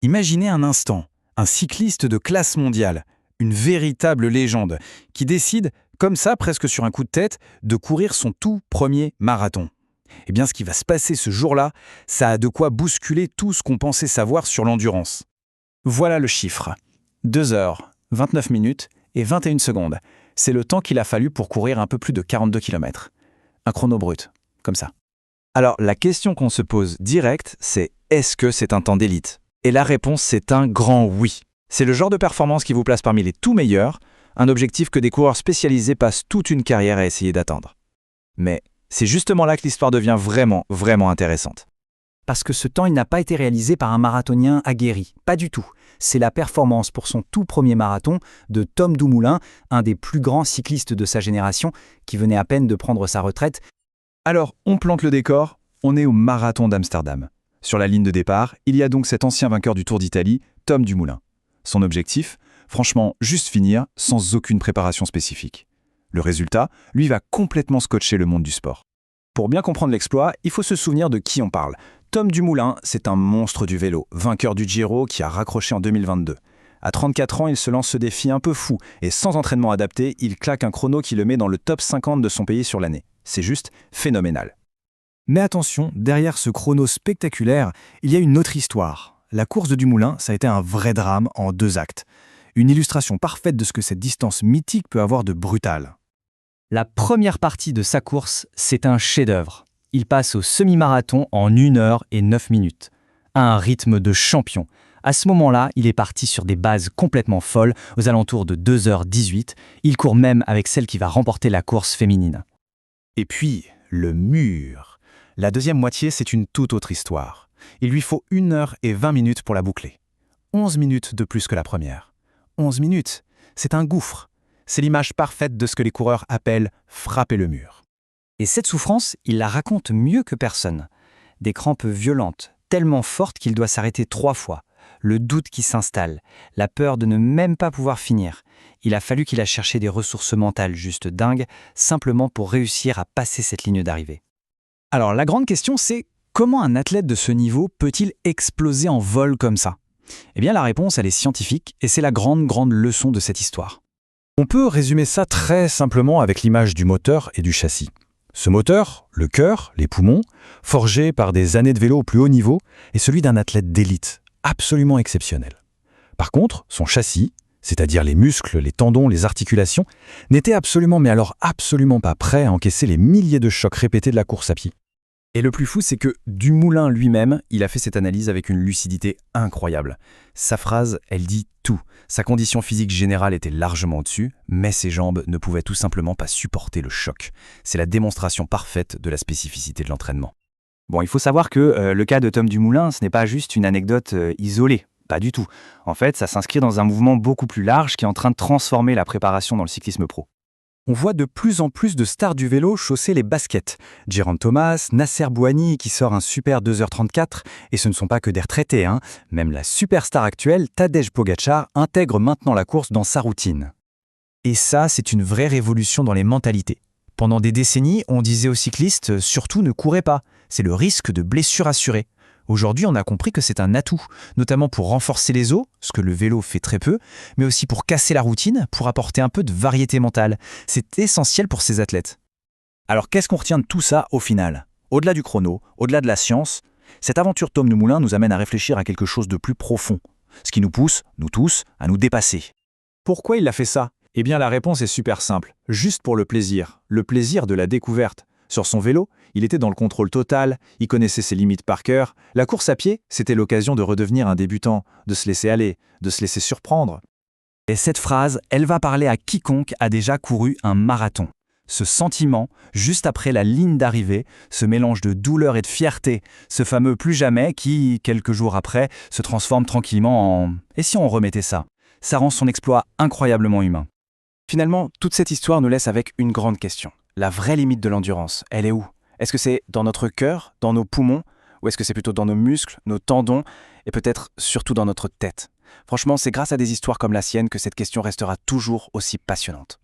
Imaginez un instant, un cycliste de classe mondiale, une véritable légende, qui décide, comme ça, presque sur un coup de tête, de courir son tout premier marathon. Eh bien, ce qui va se passer ce jour-là, ça a de quoi bousculer tout ce qu'on pensait savoir sur l'endurance. Voilà le chiffre. 2 heures, 29 minutes et 21 secondes. C'est le temps qu'il a fallu pour courir un peu plus de 42 km. Un chrono brut, comme ça. Alors, la question qu'on se pose direct, c'est est-ce que c'est un temps d'élite? Et la réponse, c'est un grand oui. C'est le genre de performance qui vous place parmi les tout meilleurs, un objectif que des coureurs spécialisés passent toute une carrière à essayer d'atteindre. Mais c'est justement là que l'histoire devient vraiment, vraiment intéressante. Parce que ce temps, il n'a pas été réalisé par un marathonien aguerri. Pas du tout. C'est la performance pour son tout premier marathon de Tom Dumoulin, un des plus grands cyclistes de sa génération, qui venait à peine de prendre sa retraite. Alors, on plante le décor, on est au marathon d'Amsterdam. Sur la ligne de départ, il y a donc cet ancien vainqueur du Tour d'Italie, Tom Dumoulin. Son objectif, franchement, juste finir sans aucune préparation spécifique. Le résultat, lui, va complètement scotcher le monde du sport. Pour bien comprendre l'exploit, il faut se souvenir de qui on parle. Tom Dumoulin, c'est un monstre du vélo, vainqueur du Giro qui a raccroché en 2022. À 34 ans, il se lance ce défi un peu fou et sans entraînement adapté, il claque un chrono qui le met dans le top 50 de son pays sur l'année. C'est juste phénoménal. Mais attention, derrière ce chrono spectaculaire, il y a une autre histoire. La course de Dumoulin, ça a été un vrai drame en 2 actes. Une illustration parfaite de ce que cette distance mythique peut avoir de brutal. La première partie de sa course, c'est un chef-d'œuvre. Il passe au semi-marathon en 1 heure et 9 minutes. À un rythme de champion. À ce moment-là, il est parti sur des bases complètement folles, aux alentours de 2h18. Il court même avec celle qui va remporter la course féminine. Et puis, le mur. La deuxième moitié, c'est une toute autre histoire. Il lui faut 1 heure et 20 minutes pour la boucler. 11 minutes de plus que la première. 11 minutes, c'est un gouffre. C'est l'image parfaite de ce que les coureurs appellent « frapper le mur ». Et cette souffrance, il la raconte mieux que personne. Des crampes violentes, tellement fortes qu'il doit s'arrêter 3 fois. Le doute qui s'installe, la peur de ne même pas pouvoir finir. Il a fallu qu'il a cherché des ressources mentales juste dingues, simplement pour réussir à passer cette ligne d'arrivée. Alors la grande question, c'est comment un athlète de ce niveau peut-il exploser en vol comme ça? Eh bien la réponse, elle est scientifique et c'est la grande leçon de cette histoire. On peut résumer ça très simplement avec l'image du moteur et du châssis. Ce moteur, le cœur, les poumons, forgé par des années de vélo au plus haut niveau, est celui d'un athlète d'élite, absolument exceptionnel. Par contre, son châssis, c'est-à-dire les muscles, les tendons, les articulations, n'était absolument, mais alors absolument pas prêt à encaisser les milliers de chocs répétés de la course à pied. Et le plus fou, c'est que Dumoulin lui-même, il a fait cette analyse avec une lucidité incroyable. Sa phrase, elle dit tout. Sa condition physique générale était largement au-dessus, mais ses jambes ne pouvaient tout simplement pas supporter le choc. C'est la démonstration parfaite de la spécificité de l'entraînement. Bon, il faut savoir que le cas de Tom Dumoulin, ce n'est pas juste une anecdote isolée. Pas du tout. En fait, ça s'inscrit dans un mouvement beaucoup plus large qui est en train de transformer la préparation dans le cyclisme pro. On voit de plus en plus de stars du vélo chausser les baskets. Geraint Thomas, Nasser Bouhanni qui sort un super 2h34, et ce ne sont pas que des retraités, hein. Même la superstar actuelle, Tadej Pogačar, intègre maintenant la course dans sa routine. Et ça, c'est une vraie révolution dans les mentalités. Pendant des décennies, on disait aux cyclistes « surtout ne courez pas », c'est le risque de blessure assurée. Aujourd'hui, on a compris que c'est un atout, notamment pour renforcer les os, ce que le vélo fait très peu, mais aussi pour casser la routine, pour apporter un peu de variété mentale. C'est essentiel pour ces athlètes. Alors qu'est-ce qu'on retient de tout ça au final? Au-delà du chrono, au-delà de la science, cette aventure Tom Dumoulin nous amène à réfléchir à quelque chose de plus profond, ce qui nous pousse, nous tous, à nous dépasser. Pourquoi il a fait ça? Eh bien la réponse est super simple, juste pour le plaisir de la découverte. Sur son vélo, il était dans le contrôle total, il connaissait ses limites par cœur. La course à pied, c'était l'occasion de redevenir un débutant, de se laisser aller, de se laisser surprendre. Et cette phrase, elle va parler à quiconque a déjà couru un marathon. Ce sentiment, juste après la ligne d'arrivée, ce mélange de douleur et de fierté, ce fameux plus jamais qui, quelques jours après, se transforme tranquillement en « et si on remettait ça ?» Ça rend son exploit incroyablement humain. Finalement, toute cette histoire nous laisse avec une grande question. La vraie limite de l'endurance, elle est où? Est-ce que c'est dans notre cœur, dans nos poumons, ou est-ce que c'est plutôt dans nos muscles, nos tendons, et peut-être surtout dans notre tête? Franchement, c'est grâce à des histoires comme la sienne que cette question restera toujours aussi passionnante.